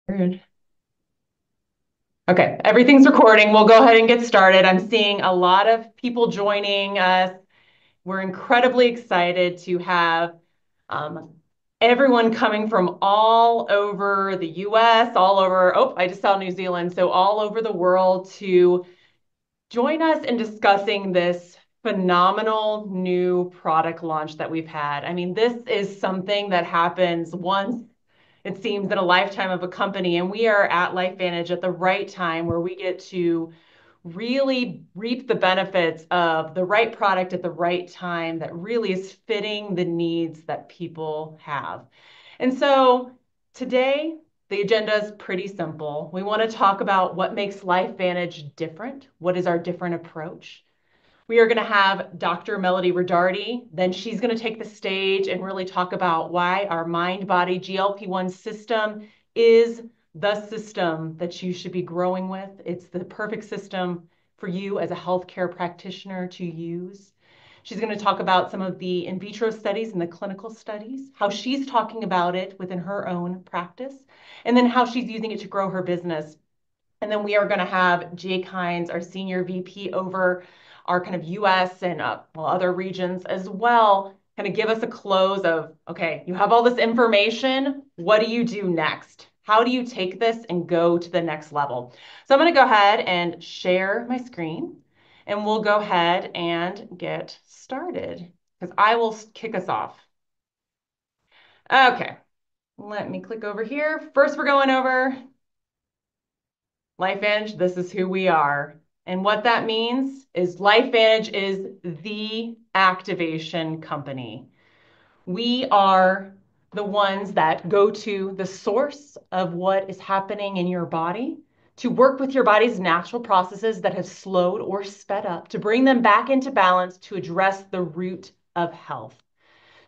Weird. Okay, everything's recording. We'll go ahead and get started. I'm seeing a lot of people joining us. We're incredibly excited to have um, everyone coming from all over the US, all over, oh, I just saw New Zealand, so all over the world to join us in discussing this phenomenal new product launch that we've had. I mean, this is something that happens once, it seems, in a lifetime of a company. And we are at LifeVantage at the right time where we get to really reap the benefits of the right product at the right time that really is fitting the needs that people have. And so today, the agenda is pretty simple. We want to talk about what makes LifeVantage different. What is our different approach? We are going to have Dr. Melody Rodarte. Then she's going to take the stage and really talk about why our mind-body GLP-1 system is the system that you should be growing with. It's the perfect system for you as a healthcare practitioner to use. She's going to talk about some of the in vitro studies and the clinical studies, how she's talking about it within her own practice, and then how she's using it to grow her business. And then we are going to have Jake Hines, our senior VP over our kind of US and other regions as well, kind of give us a close of, okay, you have all this information. What do you do next? How do you take this and go to the next level? So I'm going to go ahead and share my screen and we'll go ahead and get started because I will kick us off. Okay, let me click over here. First, we're going over LifeVantage, this is who we are. And what that means is LifeVantage is the activation company. We are the ones that go to the source of what is happening in your body to work with your body's natural processes that have slowed or sped up, to bring them back into balance, to address the root of health,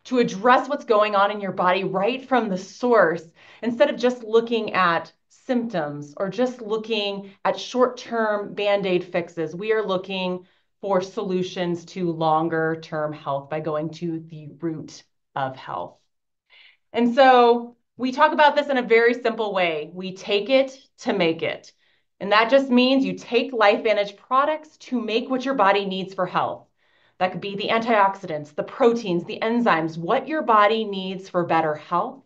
to address what's going on in your body right from the source, instead of just looking at symptoms or just looking at short-term band-aid fixes. We are looking for solutions to longer-term health by going to the root of health. And so we talk about this in a very simple way. We take it to make it. And that just means you take LifeVantage products to make what your body needs for health. That could be the antioxidants, the proteins, the enzymes, what your body needs for better health.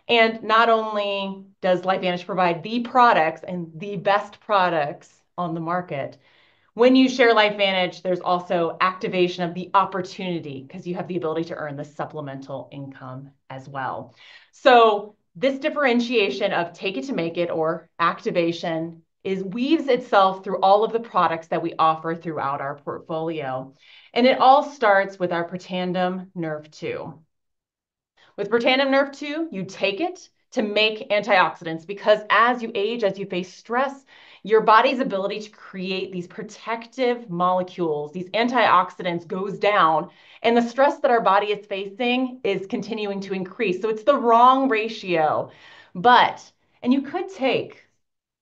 And not only does LifeVantage provide the products and the best products on the market, when you share LifeVantage, there's also activation of the opportunity because you have the ability to earn the supplemental income as well. So this differentiation of take it to make it or activation is weaves itself through all of the products that we offer throughout our portfolio. And it all starts with our Protandim Nerve 2. With Protandim Nerve 2, you take it to make antioxidants because as you age, as you face stress, your body's ability to create these protective molecules, these antioxidants, goes down, and the stress that our body is facing is continuing to increase. So it's the wrong ratio. And you could take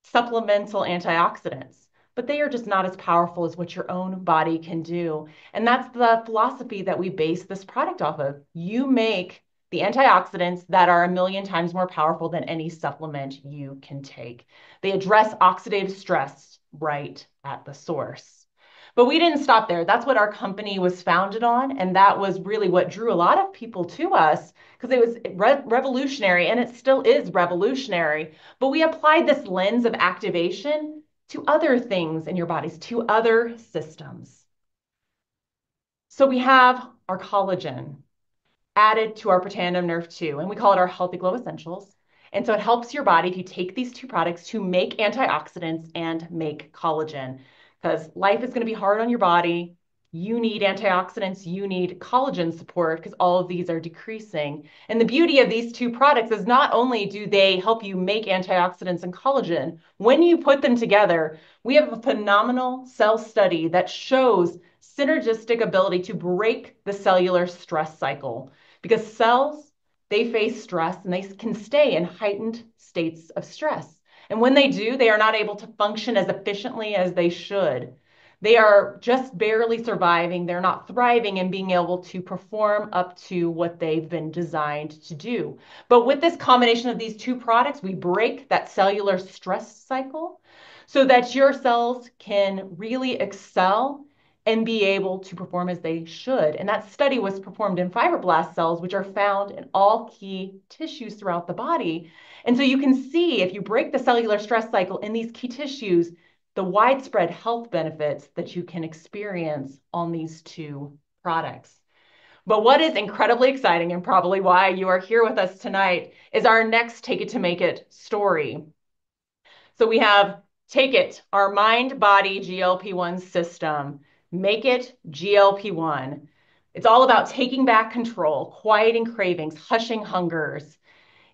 supplemental antioxidants, but they are just not as powerful as what your own body can do. And that's the philosophy that we base this product off of. You make the antioxidants that are a million times more powerful than any supplement you can take. They address oxidative stress right at the source. But we didn't stop there. That's what our company was founded on. And that was really what drew a lot of people to us because it was revolutionary and it still is revolutionary. But we applied this lens of activation to other things in your bodies, to other systems. So we have our collagen added to our Protandim Nerve 2, and we call it our Healthy Glow Essentials. And so it helps your body if you take these two products to make antioxidants and make collagen because life is going to be hard on your body. You need antioxidants, you need collagen support because all of these are decreasing. And the beauty of these two products is not only do they help you make antioxidants and collagen, when you put them together, we have a phenomenal cell study that shows synergistic ability to break the cellular stress cycle because cells, they face stress and they can stay in heightened states of stress. And when they do, they are not able to function as efficiently as they should. They are just barely surviving. They're not thriving and being able to perform up to what they've been designed to do. But with this combination of these two products, we break that cellular stress cycle so that your cells can really excel and be able to perform as they should. And that study was performed in fibroblast cells, which are found in all key tissues throughout the body. And so you can see if you break the cellular stress cycle in these key tissues, the widespread health benefits that you can experience on these two products. But what is incredibly exciting, and probably why you are here with us tonight, is our next Take It to Make It story. So we have Take It, our mind body GLP-1 system. Make It GLP-1. It's all about taking back control, quieting cravings, hushing hungers.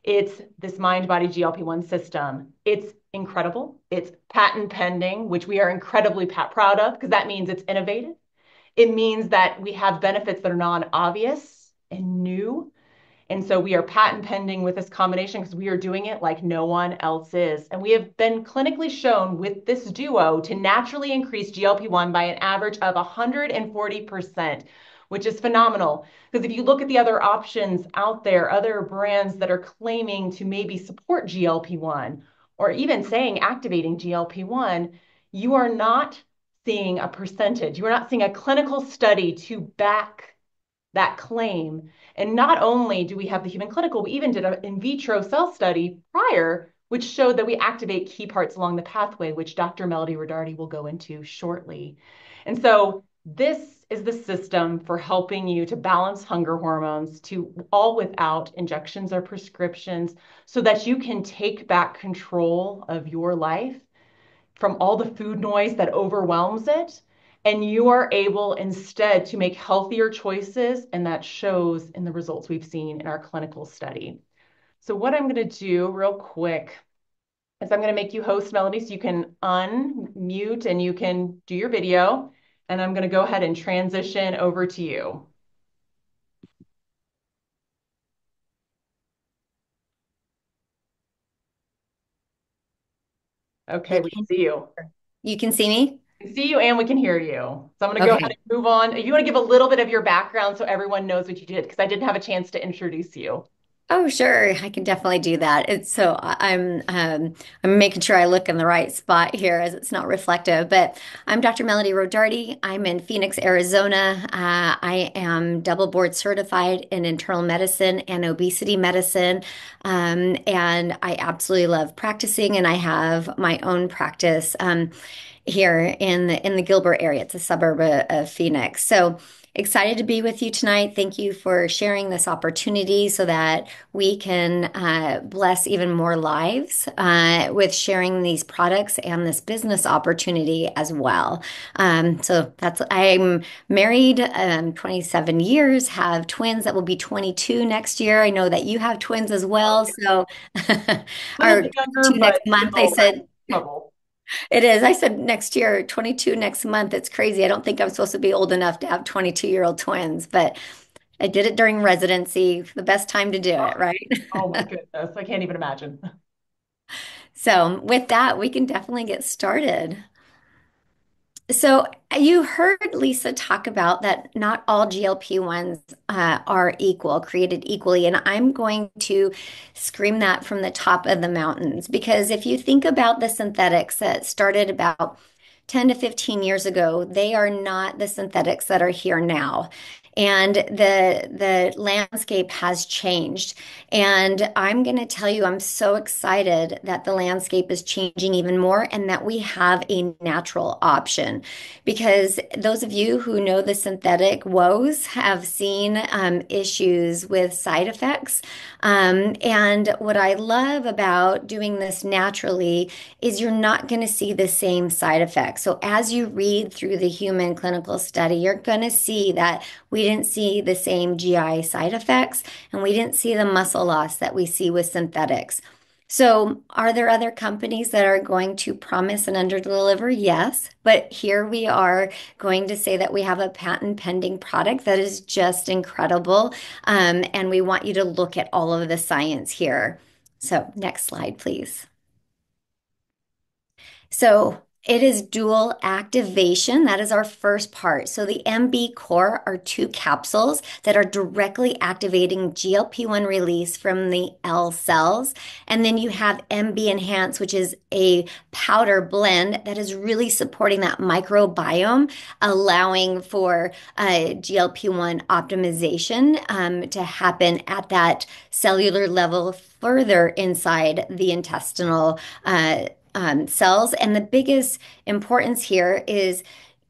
It's this mind body GLP-1 system. It's incredible. It's patent pending, which we are incredibly proud of because that means it's innovative. It means that we have benefits that are non-obvious and new. And so we are patent pending with this combination because we are doing it like no one else is. And we have been clinically shown with this duo to naturally increase GLP-1 by an average of 140%, which is phenomenal. Because if you look at the other options out there, other brands that are claiming to maybe support GLP-1 or even saying activating GLP-1, you are not seeing a percentage. You are not seeing a clinical study to back that claim. And not only do we have the human clinical, we even did an in vitro cell study prior, which showed that we activate key parts along the pathway, which Dr. Melody Rodarte will go into shortly. And so this is the system for helping you to balance hunger hormones to all without injections or prescriptions so that you can take back control of your life from all the food noise that overwhelms it. And you are able instead to make healthier choices. And that shows in the results we've seen in our clinical study. So what I'm going to do real quick is I'm going to make you host, Melody, so you can unmute and you can do your video. And I'm going to go ahead and transition over to you. Okay, we Okay. see you. You can see me? We can see you and we can hear you. So I'm going to go ahead Okay. and move on. If you want to give a little bit of your background so everyone knows what you did, because I didn't have a chance to introduce you. Oh, sure. I can definitely do that. I'm making sure I look in the right spot here as it's not reflective. But I'm Dr. Melody Rodarte. I'm in Phoenix, Arizona. I am double board certified in internal medicine and obesity medicine. And I absolutely love practicing, and I have my own practice here in the Gilbert area. It's a suburb of Phoenix. So excited to be with you tonight. Thank you for sharing this opportunity so that we can bless even more lives with sharing these products and this business opportunity as well. I'm married 27 years, have twins that will be 22 next year. I know that you have twins as well. So, A little or bit younger, 22 next but month, I still said. trouble. It is. I said next year, 22 next month. It's crazy. I don't think I'm supposed to be old enough to have 22-year-old twins, but I did it during residency, the best time to do it, right? Oh my goodness, I can't even imagine. So, with that, we can definitely get started. So, you heard Lisa talk about that not all GLP-1s are equal, created equally. And I'm going to scream that from the top of the mountains because if you think about the synthetics that started about 10 to 15 years ago, they are not the synthetics that are here now. And the landscape has changed. And I'm going to tell you, I'm so excited that the landscape is changing even more and that we have a natural option. Because those of you who know the synthetic woes have seen issues with side effects. And what I love about doing this naturally is you're not going to see the same side effects. So as you read through the human clinical study, you're going to see that we didn't see the same GI side effects and we didn't see the muscle loss that we see with synthetics. So, are there other companies that are going to promise and underdeliver? Yes, but here we are going to say that we have a patent pending product that is just incredible. And we want you to look at all of the science here. So, next slide, please. So, It is dual activation. That is our first part. So the MB core are two capsules that are directly activating GLP-1 release from the L cells. And then you have MB enhance, which is a powder blend that is really supporting that microbiome, allowing for GLP-1 optimization to happen at that cellular level further inside the intestinal cells. And the biggest importance here is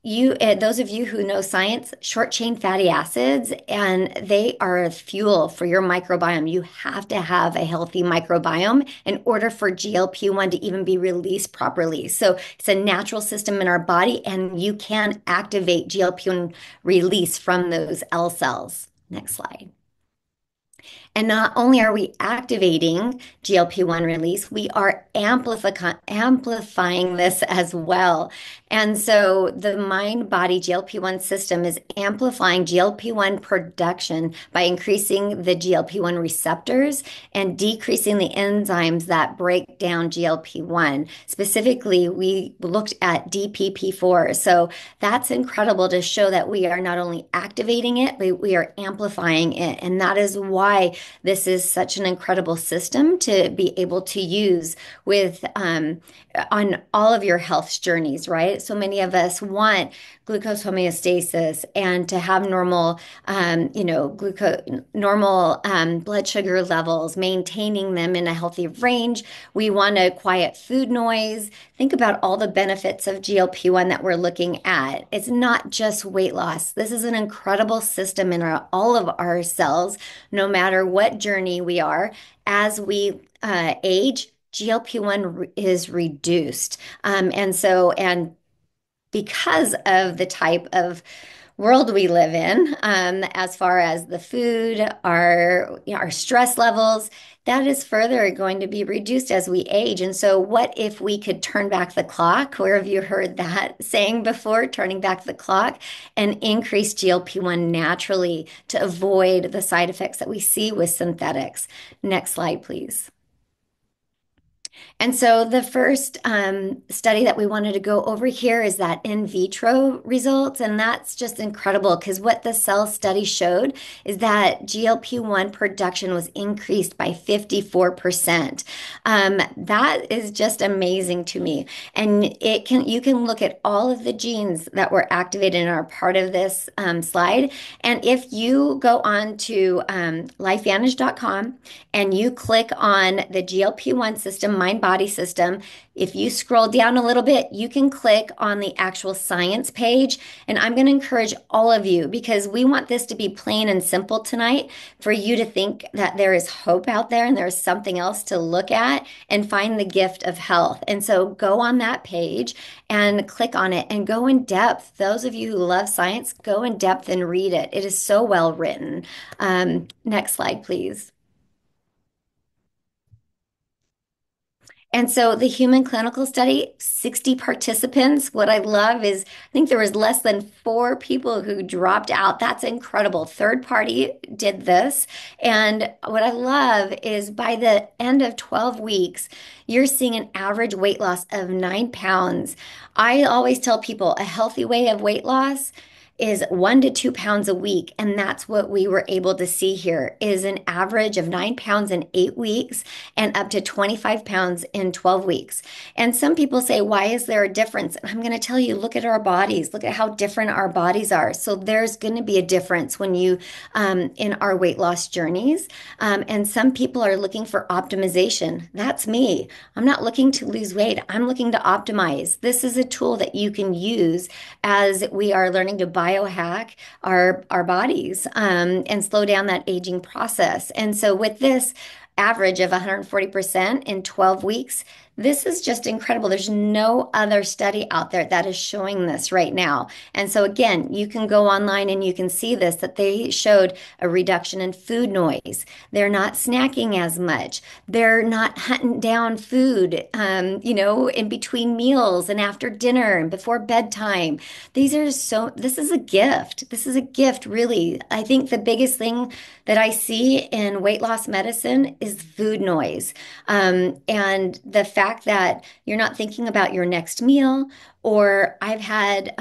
those of you who know science, short chain fatty acids, and they are a fuel for your microbiome. You have to have a healthy microbiome in order for GLP-1 to even be released properly. So it's a natural system in our body, and you can activate GLP-1 release from those L cells. Next slide. And not only are we activating GLP-1 release, we are amplifying this as well. And so the mind body GLP-1 system is amplifying GLP-1 production by increasing the GLP-1 receptors and decreasing the enzymes that break down GLP-1. Specifically, we looked at DPP4. So that's incredible to show that we are not only activating it, but we are amplifying it. And that is why this is such an incredible system to be able to use with on all of your health journeys, right? So many of us want glucose homeostasis and to have normal, normal blood sugar levels, maintaining them in a healthy range. We want to quiet food noise. Think about all the benefits of GLP-1 that we're looking at. It's not just weight loss. This is an incredible system in all of our cells, no matter what journey we are. As we age, GLP-1 is reduced. And because of the type of world we live in, as far as the food, our stress levels, that is further going to be reduced as we age. And so, what if we could turn back the clock? Where have you heard that saying before, turning back the clock, and increase GLP-1 naturally to avoid the side effects that we see with synthetics? Next slide, please. And so the first study that we wanted to go over here is that in vitro results. And that's just incredible because what the cell study showed is that GLP-1 production was increased by 54%. That is just amazing to me. And you can look at all of the genes that were activated and are part of this slide. And if you go on to LifeVantage.com and you click on the GLP-1 system, mind body system, if you scroll down a little bit, you can click on the actual science page. And I'm going to encourage all of you, because we want this to be plain and simple tonight, for you to think that there is hope out there and there's something else to look at and find the gift of health. And so go on that page and click on it and go in depth. Those of you who love science, go in depth and read it. It is so well written. Next slide, please. And so the human clinical study, 60 participants. What I love is I think there was less than 4 people who dropped out. That's incredible. Third party did this. And what I love is by the end of 12 weeks, you're seeing an average weight loss of 9 pounds. I always tell people a healthy way of weight loss is 1 to 2 pounds a week. And that's what we were able to see here is an average of 9 pounds in 8 weeks and up to 25 pounds in 12 weeks. And some people say, why is there a difference? And I'm going to tell you, look at our bodies, look at how different our bodies are. So there's going to be a difference when you, in our weight loss journeys. And some people are looking for optimization. That's me. I'm not looking to lose weight. I'm looking to optimize. This is a tool that you can use as we are learning to biohack our bodies and slow down that aging process. And so with this average of 140% in 12 weeks, this is just incredible. There's no other study out there that is showing this right now. And so again, you can go online and you can see this, that they showed a reduction in food noise. They're not snacking as much. They're not hunting down food, in between meals and after dinner and before bedtime. This is a gift. This is a gift, really. I think the biggest thing that I see in weight loss medicine is food noise. And the fact fact that you're not thinking about your next meal, or I've had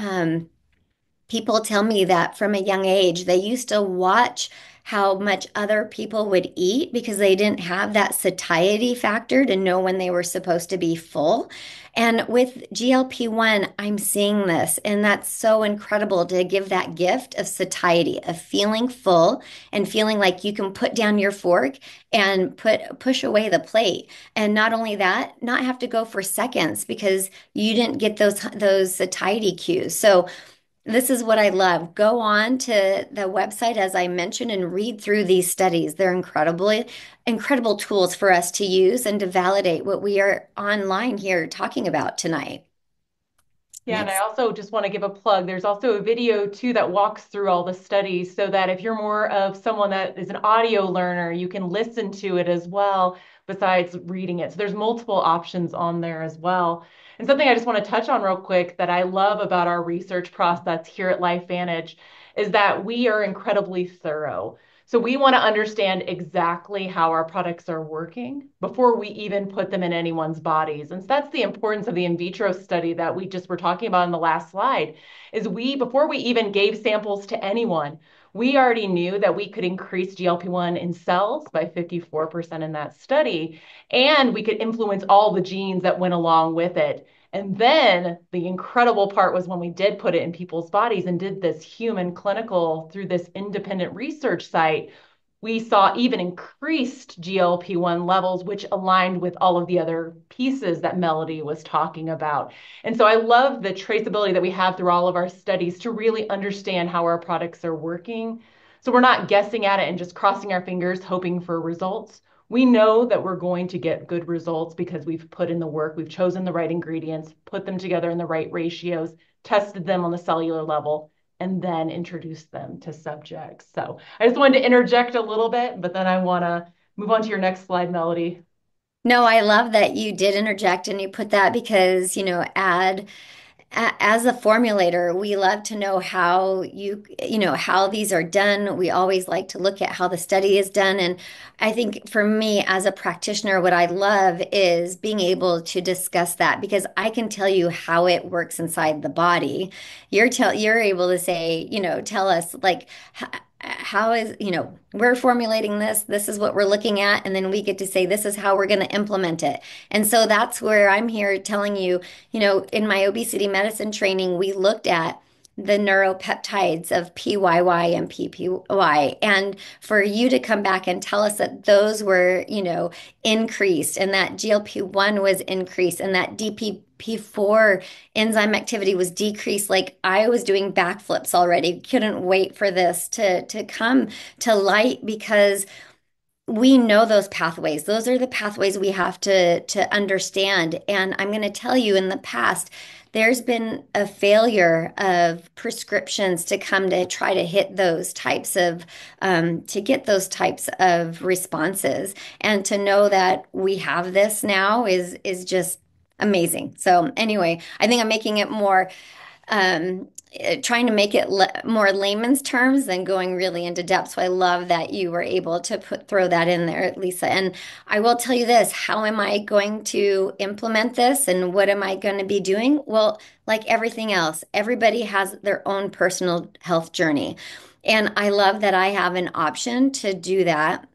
people tell me that from a young age, they used to watch how much other people would eat because they didn't have that satiety factor to know when they were supposed to be full. And with GLP-1, I'm seeing this, and that's so incredible to give that gift of satiety, of feeling full and feeling like you can put down your fork and push away the plate. And not only that, not have to go for seconds because you didn't get those satiety cues. So this is what I love. Go on to the website, as I mentioned, and read through these studies. They're incredible tools for us to use and to validate what we are online here talking about tonight. Yeah, and I Next. also just want to give a plug. There's also a video too that walks through all the studies so that if you're more of someone that is an audio learner, you can listen to it as well besides reading it. So there's multiple options on there as well. And something I just want to touch on real quick that I love about our research process here at LifeVantage is that we are incredibly thorough. So we want to understand exactly how our products are working before we even put them in anyone's bodies. And so that's the importance of the in vitro study that we just were talking about in the last slide, is before we even gave samples to anyone, we already knew that we could increase GLP-1 in cells by 54% in that study, and we could influence all the genes that went along with it. And then the incredible part was when we did put it in people's bodies and did this human clinical through this independent research site, we saw even increased GLP-1 levels, which aligned with all of the other pieces that Melody was talking about. And so I love the traceability that we have through all of our studies to really understand how our products are working. So we're not guessing at it and just crossing our fingers, hoping for results. We know that we're going to get good results because we've put in the work, we've chosen the right ingredients, put them together in the right ratios, tested them on the cellular level, and then introduced them to subjects. So I just wanted to interject a little bit, but then I want to move on to your next slide, Melody. No, I love that you did interject and you put that because, as a formulator, we love to know how how these are done. We always like to look at how the study is done. And I think for me as a practitioner, what I love is being able to discuss that because I can tell you how it works inside the body. You're able to say, tell us like how is, we're formulating this, this is what we're looking at, and then we get to say this is how we're going to implement it. And so that's where I'm here telling you, in my obesity medicine training, we looked at the neuropeptides of PYY and PPY. And for you to come back and tell us that those were, increased and that GLP-1 was increased and that DPP4 enzyme activity was decreased, like I was doing backflips already. Couldn't wait for this to come to light because we know those pathways. Those are the pathways we have to understand. And I'm going to tell you in the past, there's been a failure of prescriptions to come to try to hit those types of to get those types of responses. And to know that we have this now is just amazing. So anyway, I think I'm making it more trying to make it more layman's terms than going really into depth. So I love that you were able to throw that in there, Lisa. And I will tell you this, how am I going to implement this and what am I going to be doing? Well, like everything else, everybody has their own personal health journey. And I love that I have an option to do that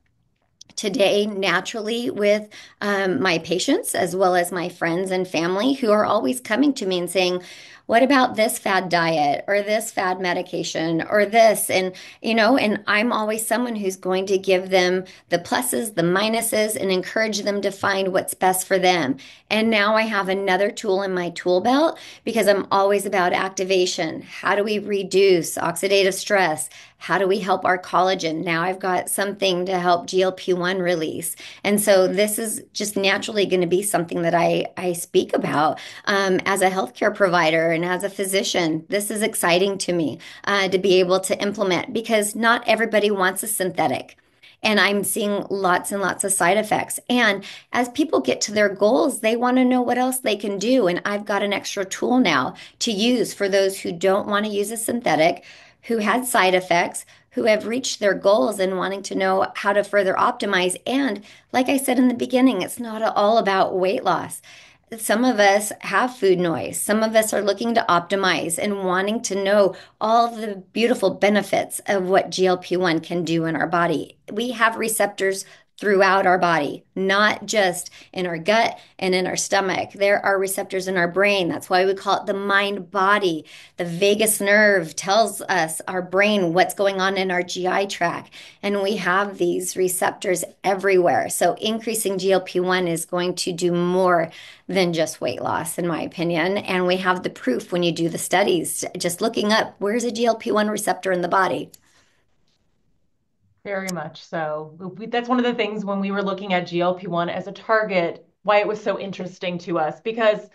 today naturally with my patients as well as my friends and family who are always coming to me and saying, what about this fad diet or this fad medication or this? And I'm always someone who's going to give them the pluses, the minuses, and encourage them to find what's best for them. And now I have another tool in my tool belt because I'm always about activation. How do we reduce oxidative stress? How do we help our collagen? Now I've got something to help GLP-1 release. And so this is just naturally going to be something that I speak about as a healthcare provider and as a physician. This is exciting to me to be able to implement because not everybody wants a synthetic. And I'm seeing lots and lots of side effects. And as people get to their goals, they want to know what else they can do. And I've got an extra tool now to use for those who don't want to use a synthetic, who had side effects, who have reached their goals and wanting to know how to further optimize. And like I said in the beginning, it's not all about weight loss. Some of us have food noise. Some of us are looking to optimize and wanting to know all the beautiful benefits of what GLP-1 can do in our body. We have receptors throughout our body, not just in our gut and in our stomach. There are receptors in our brain. That's why we call it the mind body. The vagus nerve tells us, our brain, what's going on in our GI tract. And we have these receptors everywhere. So increasing GLP-1 is going to do more than just weight loss, in my opinion. And we have the proof when you do the studies, just looking up where's a GLP-1 receptor in the body. Very much so. That's one of the things when we were looking at GLP-1 as a target, why it was so interesting to us, because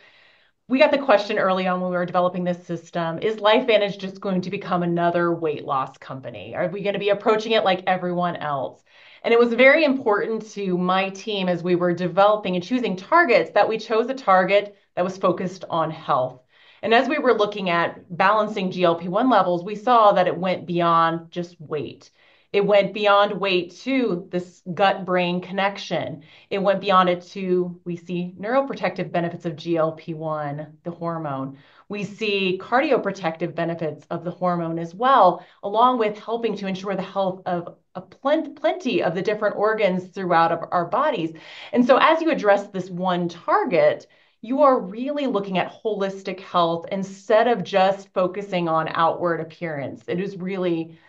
we got the question early on when we were developing this system, is LifeVantage just going to become another weight loss company? Are we going to be approaching it like everyone else? And it was very important to my team as we were developing and choosing targets that we chose a target that was focused on health. And as we were looking at balancing GLP-1 levels, we saw that it went beyond just weight. It went beyond weight to this gut-brain connection. It went beyond it to, we see neuroprotective benefits of GLP-1, the hormone. We see cardioprotective benefits of the hormone as well, along with helping to ensure the health of plenty of the different organs throughout our bodies. And so as you address this one target, you are really looking at holistic health instead of just focusing on outward appearance. It is really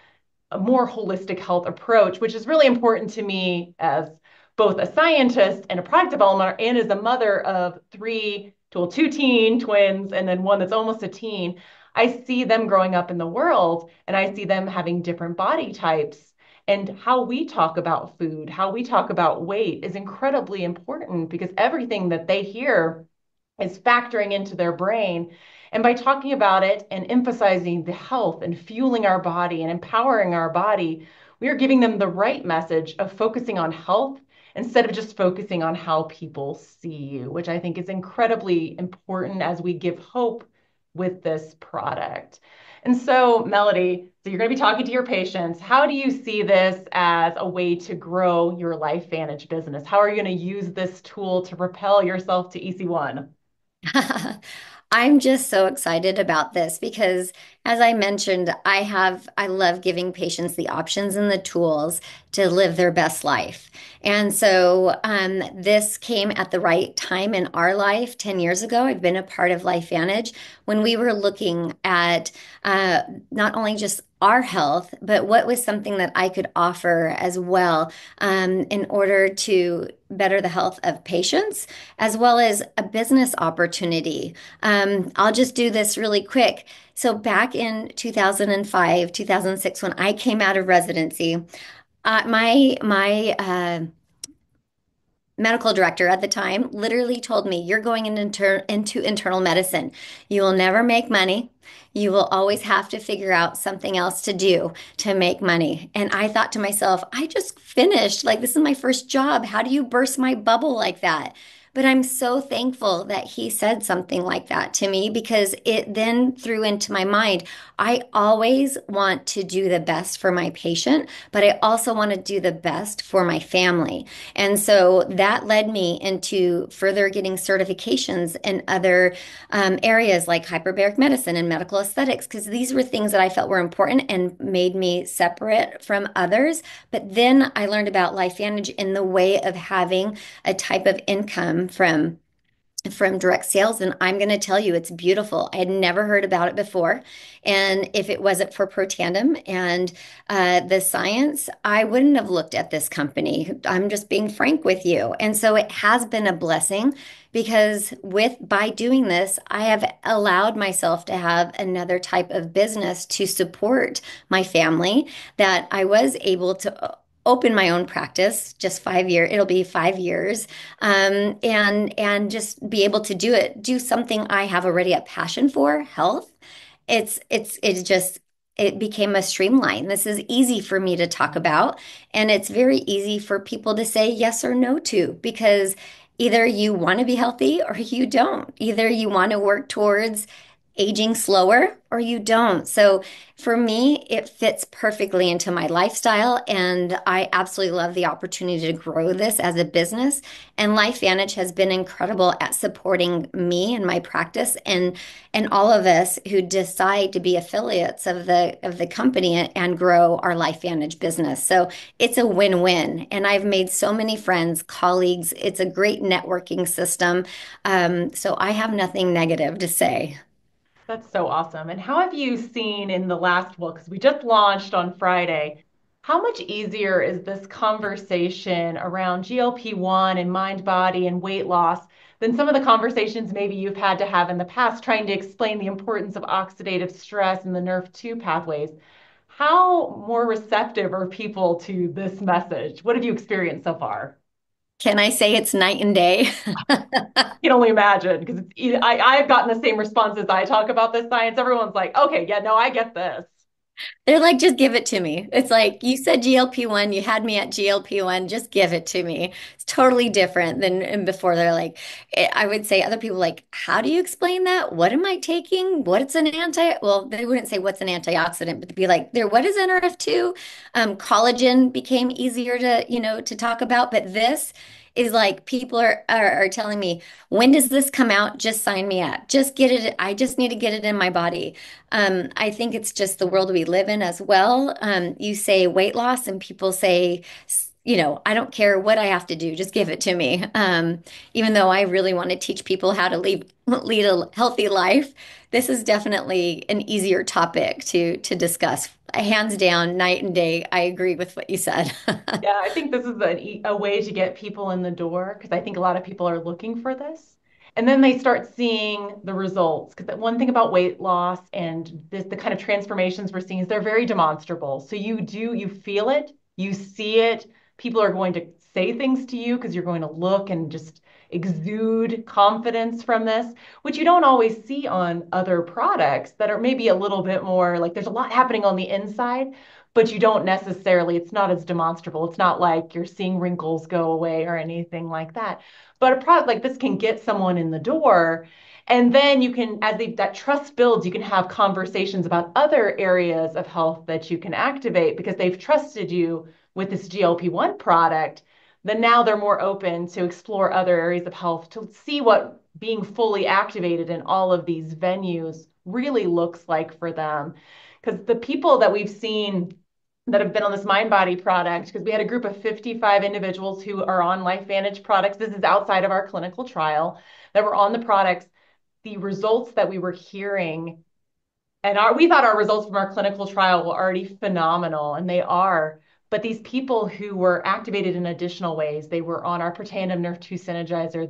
a more holistic health approach, which is really important to me as both a scientist and a product developer, and as a mother of two teen twins, and then one that's almost a teen. I see them growing up in the world, and I see them having different body types. And how we talk about food, how we talk about weight is incredibly important because everything that they hear is factoring into their brain. And by talking about it and emphasizing the health and fueling our body and empowering our body, we are giving them the right message of focusing on health instead of just focusing on how people see you, which I think is incredibly important as we give hope with this product. And so, Melody, so you're going to be talking to your patients. How do you see this as a way to grow your LifeVantage business? How are you going to use this tool to propel yourself to EC1? I'm just so excited about this because, as I mentioned, I love giving patients the options and the tools to live their best life. And so this came at the right time in our life. 10 years ago, I've been a part of LifeVantage when we were looking at not only just our health, but what was something that I could offer as well in order to better the health of patients, as well as a business opportunity. I'll just do this really quick. So back in 2005, 2006, when I came out of residency, my medical director at the time literally told me, "You're going into internal medicine. You will never make money. You will always have to figure out something else to do to make money." And I thought to myself, I just finished, like, this is my first job. How do you burst my bubble like that? But I'm so thankful that he said something like that to me because it then threw into my mind. I always want to do the best for my patient, but I also want to do the best for my family. And so that led me into further getting certifications in other areas like hyperbaric medicine and medical aesthetics, because these were things that I felt were important and made me separate from others. But then I learned about LifeVantage in the way of having a type of income from direct sales. And I'm going to tell you, it's beautiful. I had never heard about it before. And if it wasn't for Protandem and the science, I wouldn't have looked at this company. I'm just being frank with you. And so it has been a blessing because by doing this, I have allowed myself to have another type of business to support my family that I was able to open my own practice just 5 years. It'll be 5 years, and just be able to do something I have already a passion for, health. It's just it became a streamline. This is easy for me to talk about, and it's very easy for people to say yes or no to because either you want to be healthy or you don't. Either you want to work towards aging slower or you don't. So for me, it fits perfectly into my lifestyle, and I absolutely love the opportunity to grow this as a business. And LifeVantage has been incredible at supporting me and my practice, and all of us who decide to be affiliates of the company and grow our LifeVantage business. So it's a win-win, and I've made so many friends, colleagues. It's a great networking system. So I have nothing negative to say. That's so awesome. And how have you seen in the last, well, because we just launched on Friday, how much easier is this conversation around GLP-1 and mind, body, and weight loss than some of the conversations maybe you've had to have in the past trying to explain the importance of oxidative stress and the NRF2 pathways? How more receptive are people to this message? What have you experienced so far? Can I say it's night and day? I can only imagine because I've gotten the same response as I talk about this science. Everyone's like, okay, yeah, no, I get this. They're like, just give it to me. It's like you said GLP-1, you had me at GLP-1, just give it to me. It's totally different than and before. They're like, I would say other people like, how do you explain that? What am I taking? What's an well, they wouldn't say what's an antioxidant, but they'd be like, there, what is NRF2? Collagen became easier to talk about, but this is like people are telling me, when does this come out? Just sign me up. Just get it. I just need to get it in my body. I think it's just the world we live in as well. You say weight loss, and people say, I don't care what I have to do, just give it to me. Even though I really want to teach people how to lead a healthy life, this is definitely an easier topic to discuss. Hands down, night and day. I agree with what you said. Yeah, I think this is a way to get people in the door because I think a lot of people are looking for this. And then they start seeing the results. Because one thing about weight loss and the kind of transformations we're seeing is they're very demonstrable. So you feel it, you see it. People are going to say things to you because you're going to look and just exude confidence from this, which you don't always see on other products that are maybe a little bit more like there's a lot happening on the inside, but you don't necessarily, it's not as demonstrable. It's not like you're seeing wrinkles go away or anything like that. But a product like this can get someone in the door. And then you can, that trust builds, you can have conversations about other areas of health that you can activate because they've trusted you with this GLP-1 product. Then now they're more open to explore other areas of health to see what being fully activated in all of these venues really looks like for them. Because the people that we've seen that have been on this mind body product because we had a group of 55 individuals who are on LifeVantage products. This is outside of our clinical trial that were on the products. The results that we were hearing and we thought our results from our clinical trial were already phenomenal, and they are. But these people who were activated in additional ways, they were on our Protandim Nerve 2 Synergizer,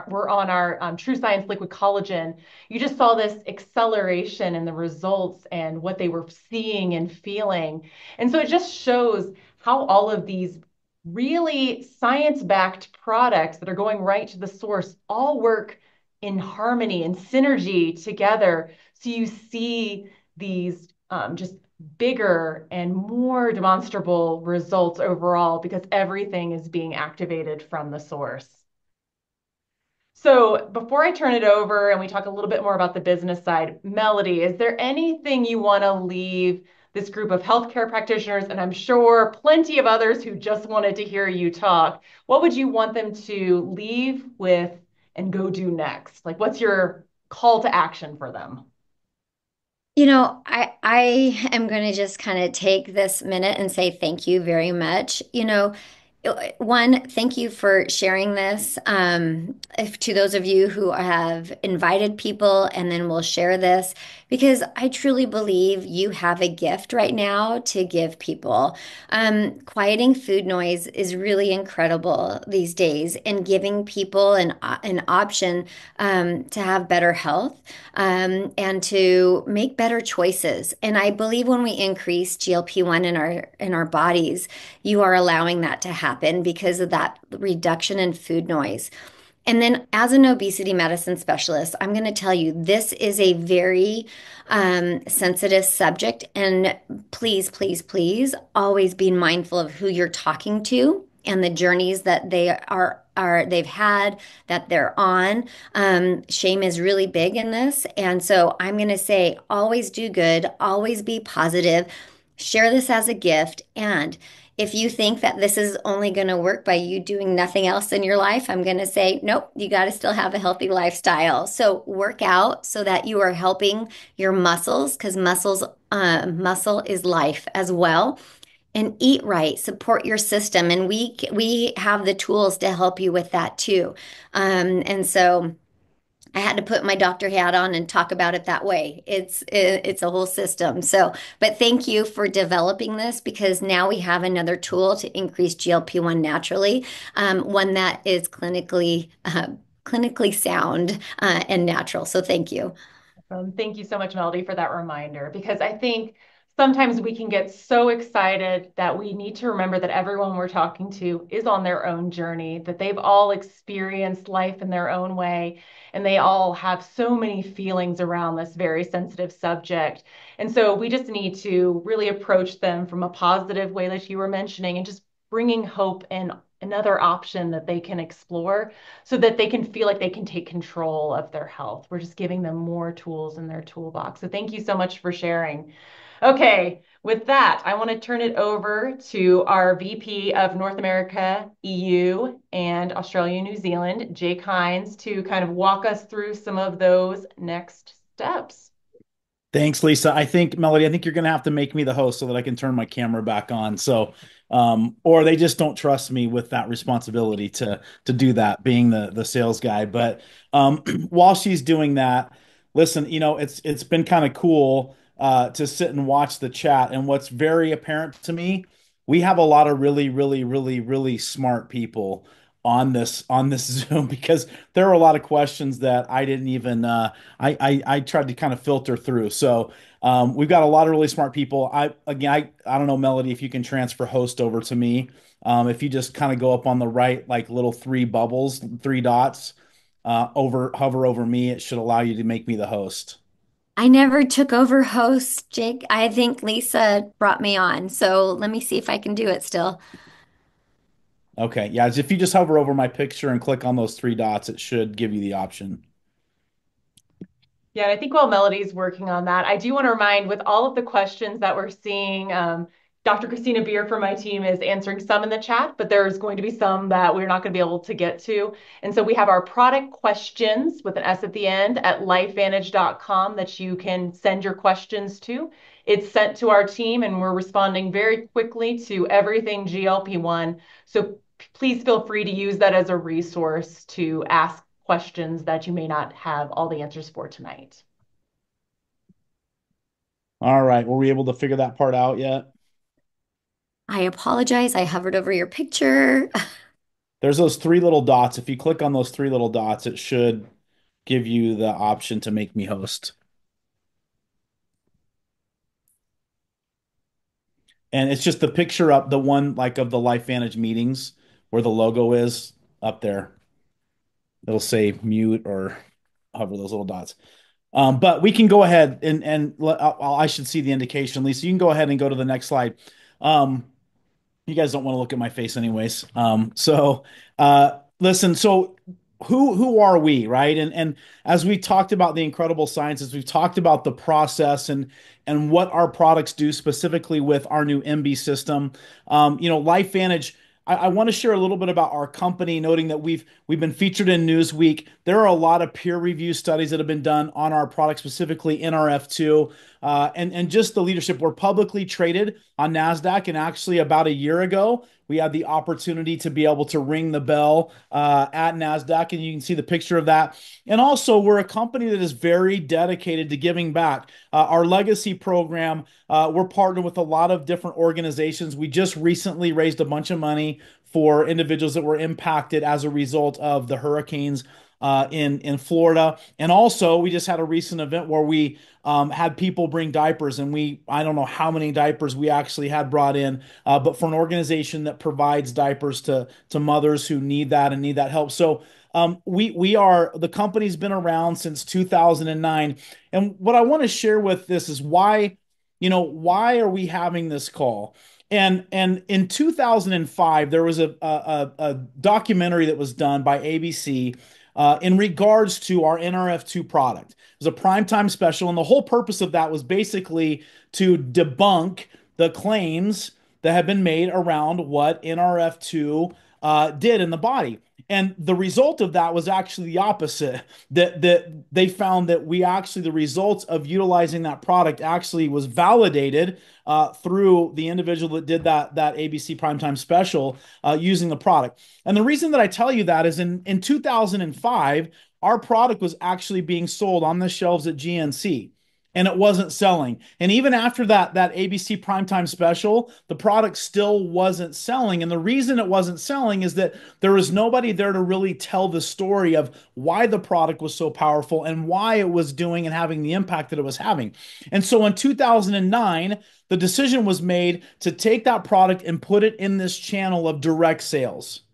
were on our True Science Liquid Collagen. You just saw this acceleration in the results and what they were seeing and feeling. And so it just shows how all of these really science-backed products that are going right to the source all work in harmony and synergy together. So you see these just bigger and more demonstrable results overall because everything is being activated from the source. So before I turn it over and we talk a little bit more about the business side, Melody, is there anything you want to leave this group of healthcare practitioners, and I'm sure plenty of others who just wanted to hear you talk, what would you want them to leave with and go do next? Like, what's your call to action for them? I am going to just kind of take this minute and say thank you very much. One, thank you for sharing this. To those of you who have invited people and then will share this, because I truly believe you have a gift right now to give people. Quieting food noise is really incredible these days, and giving people an option to have better health and to make better choices. And I believe when we increase GLP-1 in our bodies, you are allowing that to happen because of that reduction in food noise. And then, as an obesity medicine specialist, I'm going to tell you this is a very sensitive subject. And please, please, please always be mindful of who you're talking to and the journeys that they are they've had that they're on. Shame is really big in this. And so I'm going to say always do good, always be positive, share this as a gift. And if you think that this is only going to work by you doing nothing else in your life, I'm going to say, nope, you got to still have a healthy lifestyle. So work out so that you are helping your muscles because muscle is life as well. And eat right, support your system, and we have the tools to help you with that too. And so I had to put my doctor hat on and talk about it that way. It's a whole system. So, but thank you for developing this because now we have another tool to increase GLP-1 naturally, one that is clinically sound and natural. So thank you. Thank you so much, Melody, for that reminder, because I think sometimes we can get so excited that we need to remember that everyone we're talking to is on their own journey, that they've all experienced life in their own way, and they all have so many feelings around this very sensitive subject. And so we just need to really approach them from a positive way, that you were mentioning, and just bringing hope and another option that they can explore so that they can feel like they can take control of their health. We're just giving them more tools in their toolbox. So thank you so much for sharing. Okay, with that, I want to turn it over to our VP of North America, EU, and Australia, New Zealand, Jake Hines, to kind of walk us through some of those next steps. Thanks, Lisa. Melody, I think you're going to have to make me the host so that I can turn my camera back on. Or they just don't trust me with that responsibility to do that, being the sales guy. But while she's doing that, listen, it's been kind of cool to sit and watch the chat. And what's very apparent to me, we have a lot of really, really, really, really smart people on this Zoom because there are a lot of questions that I didn't even I tried to kind of filter through. So we've got a lot of really smart people. I don't know, Melody, if you can transfer host over to me. If you just kind of go up on the right, like little three bubbles, three dots, hover over me, it should allow you to make me the host. I never took over host, Jake. I think Lisa brought me on. So let me see if I can do it still. Okay, yeah, if you just hover over my picture and click on those three dots, it should give you the option. Yeah, I think while Melody's working on that, I do want to remind with all of the questions that we're seeing, Dr. Christina Beer from my team is answering some in the chat, but there's going to be some that we're not going to be able to get to. And so we have our product questions with an S at the end at lifevantage.com that you can send your questions to. It's sent to our team and we're responding very quickly to everything GLP-1. So please feel free to use that as a resource to ask questions that you may not have all the answers for tonight. All right, were we able to figure that part out yet? I apologize. I hovered over your picture. There's those three little dots. If you click on those three little dots, it should give you the option to make me host. And it's just the picture up, the one like of the LifeVantage meetings where the logo is up there. It'll say mute or hover those little dots. But we can go ahead I should see the indication, Lisa. You can go ahead and go to the next slide. You guys don't want to look at my face anyways. Listen, so who are we, right? And as we talked about the incredible sciences, we've talked about the process and what our products do specifically with our new MB system. LifeVantage. I want to share a little bit about our company, noting that we've been featured in Newsweek. There are a lot of peer review studies that have been done on our product, specifically NRF2, and just the leadership. We're publicly traded on NASDAQ, and actually about a year ago, we had the opportunity to be able to ring the bell at NASDAQ, and you can see the picture of that. And also, we're a company that is very dedicated to giving back. Our legacy program, we're partnered with a lot of different organizations. We just recently raised a bunch of money for individuals that were impacted as a result of the hurricanes in Florida. And also, we just had a recent event where we had people bring diapers, and I don't know how many diapers we actually had brought in, but for an organization that provides diapers to mothers who need that and need that help. So the company's been around since 2009. And what I want to share with this is why are we having this call? And in 2005, there was a documentary that was done by ABC in regards to our NRF2 product. It was a primetime special, and the whole purpose of that was basically to debunk the claims that have been made around what NRF2 did in the body. And the result of that was actually the opposite. That they found that we actually the results of utilizing that product actually was validated through the individual that did that ABC primetime special using the product. And the reason that I tell you that is in 2005, our product was actually being sold on the shelves at GNC. And it wasn't selling. And even after that ABC primetime special, the product still wasn't selling. And the reason it wasn't selling is that there was nobody there to really tell the story of why the product was so powerful and why it was doing and having the impact that it was having. And so in 2009, the decision was made to take that product and put it in this channel of direct sales,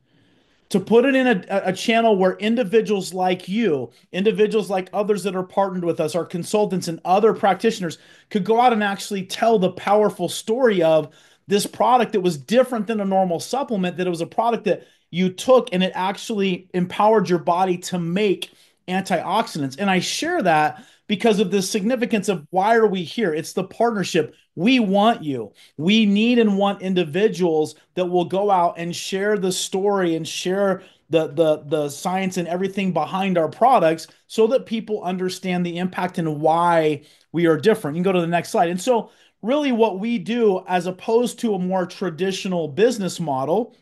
to put it in a channel where individuals like you, individuals like others that are partnered with us, our consultants and other practitioners could go out and actually tell the powerful story of this product that was different than a normal supplement, that it was a product that you took and it actually empowered your body to make antioxidants. And I share that because of the significance of why are we here? It's the partnership. We want you. We need and want individuals that will go out and share the story and share the science and everything behind our products so that people understand the impact and why we are different. You can go to the next slide. And so really what we do as opposed to a more traditional business model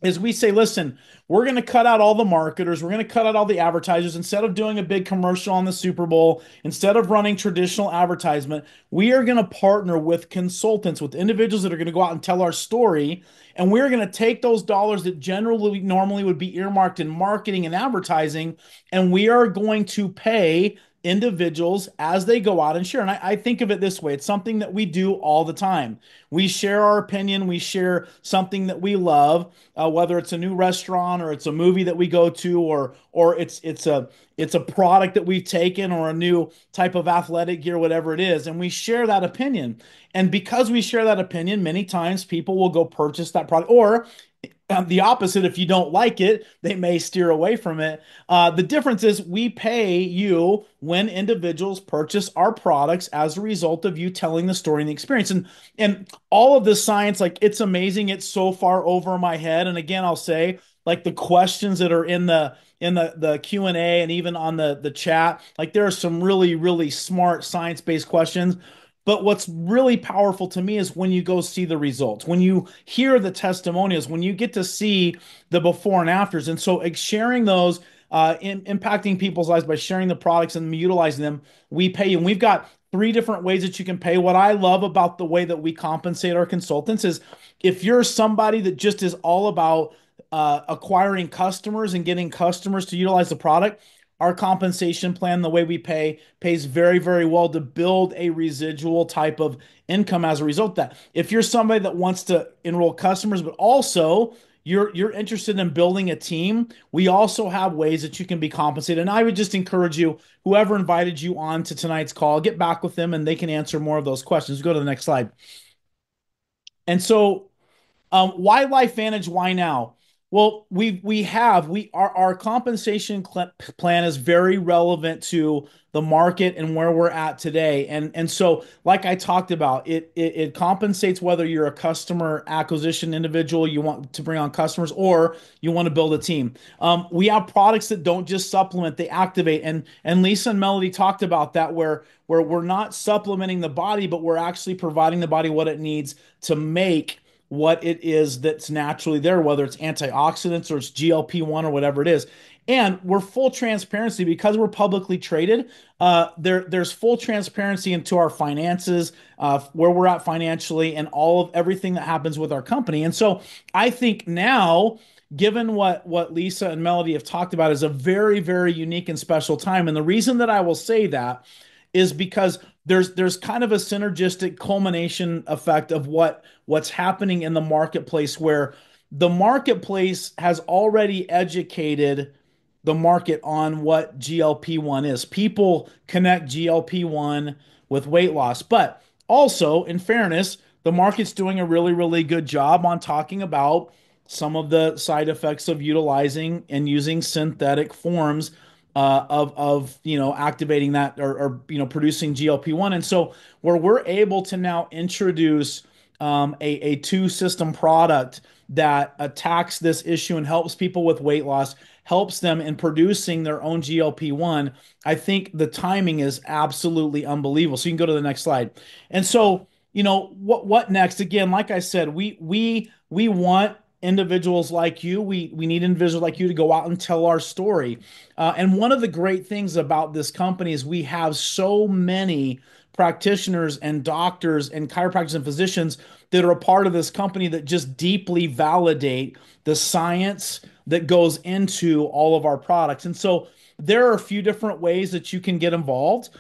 is we say, listen, we're going to cut out all the marketers. We're going to cut out all the advertisers. Instead of doing a big commercial on the Super Bowl, instead of running traditional advertisement, we are going to partner with consultants, with individuals that are going to go out and tell our story. And we're going to take those dollars that generally normally would be earmarked in marketing and advertising, and we are going to pay individuals as they go out and share. And I think of it this way. It's something that we do all the time. We share our opinion. We share something that we love, whether it's a new restaurant or it's a movie that we go to, or it's a product that we've taken or a new type of athletic gear, whatever it is. And we share that opinion. And because we share that opinion, many times people will go purchase that product, or the opposite, if you don't like it, they may steer away from it. The difference is we pay you when individuals purchase our products as a result of you telling the story and the experience. And all of this science, like it's amazing. It's so far over my head. And again, I'll say, like the questions that are in the Q&A and even on the chat, like there are some really, really smart science-based questions. But what's really powerful to me is when you go see the results, when you hear the testimonials, when you get to see the before and afters. And so sharing those, impacting people's lives by sharing the products and utilizing them, we pay you. And we've got three different ways that you can pay. What I love about the way that we compensate our consultants is if you're somebody that just is all about acquiring customers and getting customers to utilize the product, our compensation plan, the way we pay, pays very, very well to build a residual type of income as a result of that. If you're somebody that wants to enroll customers, but also you're interested in building a team, we also have ways that you can be compensated. And I would just encourage you, whoever invited you on to tonight's call, get back with them and they can answer more of those questions. Go to the next slide. And so why LifeVantage? Why now? Well, our compensation plan is very relevant to the market and where we're at today. And so, like I talked about, it compensates whether you're a customer acquisition individual, you want to bring on customers, or you want to build a team. We have products that don't just supplement, they activate. And Lisa and Melody talked about that, where we're not supplementing the body, but we're actually providing the body what it needs to make what it is that's naturally there, whether it's antioxidants or it's GLP-1 or whatever it is. And we're full transparency because we're publicly traded. There's full transparency into our finances, where we're at financially, and all of everything that happens with our company. And so I think now, given what Lisa and Melody have talked about, is a very, very unique and special time. And the reason that I will say that is because there's kind of a synergistic culmination effect of what's happening in the marketplace, where the marketplace has already educated the market on what GLP-1 is. People connect GLP-1 with weight loss, but also, in fairness, the market's doing a really, really good job on talking about some of the side effects of utilizing and using synthetic forms of activating that or producing GLP-1. And so where we're able to now introduce a two system product that attacks this issue and helps people with weight loss, helps them in producing their own GLP-1. I think the timing is absolutely unbelievable. So you can go to the next slide. And so, what next? Again, like I said, we want individuals like you. We need individuals like you to go out and tell our story. And one of the great things about this company is we have so many practitioners and doctors and chiropractors and physicians that are a part of this company that just deeply validate the science that goes into all of our products. And so there are a few different ways that you can get involved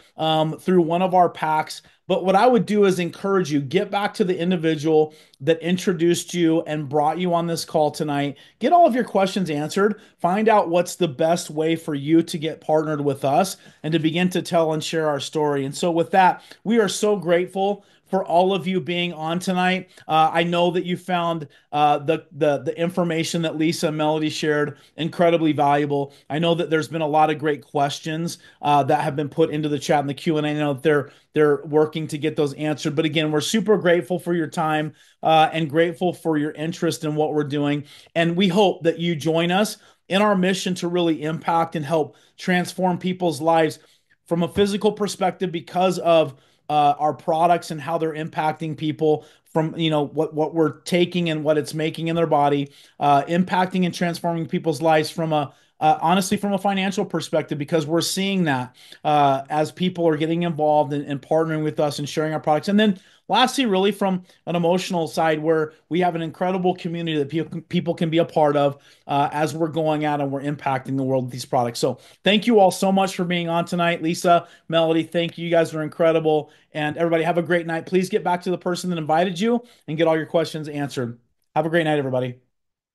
through one of our packs. But what I would do is encourage you, get back to the individual that introduced you and brought you on this call tonight. Get all of your questions answered. Find out what's the best way for you to get partnered with us and to begin to tell and share our story. And so with that, we are so grateful for all of you being on tonight. I know that you found the information that Lisa and Melody shared incredibly valuable. I know that there's been a lot of great questions that have been put into the chat and the Q&A. I know that they're working to get those answered. But again, we're super grateful for your time and grateful for your interest in what we're doing. And we hope that you join us in our mission to really impact and help transform people's lives from a physical perspective because of our products and how they're impacting people from what we're taking and what it's making in their body, impacting and transforming people's lives from a honestly from a financial perspective because we're seeing that as people are getting involved and partnering with us and sharing our products. And then lastly, really from an emotional side where we have an incredible community that people can be a part of as we're going out and we're impacting the world with these products. So thank you all so much for being on tonight. Lisa, Melody, thank you. You guys are incredible. And everybody have a great night. Please get back to the person that invited you and get all your questions answered. Have a great night, everybody.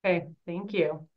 Okay, thank you.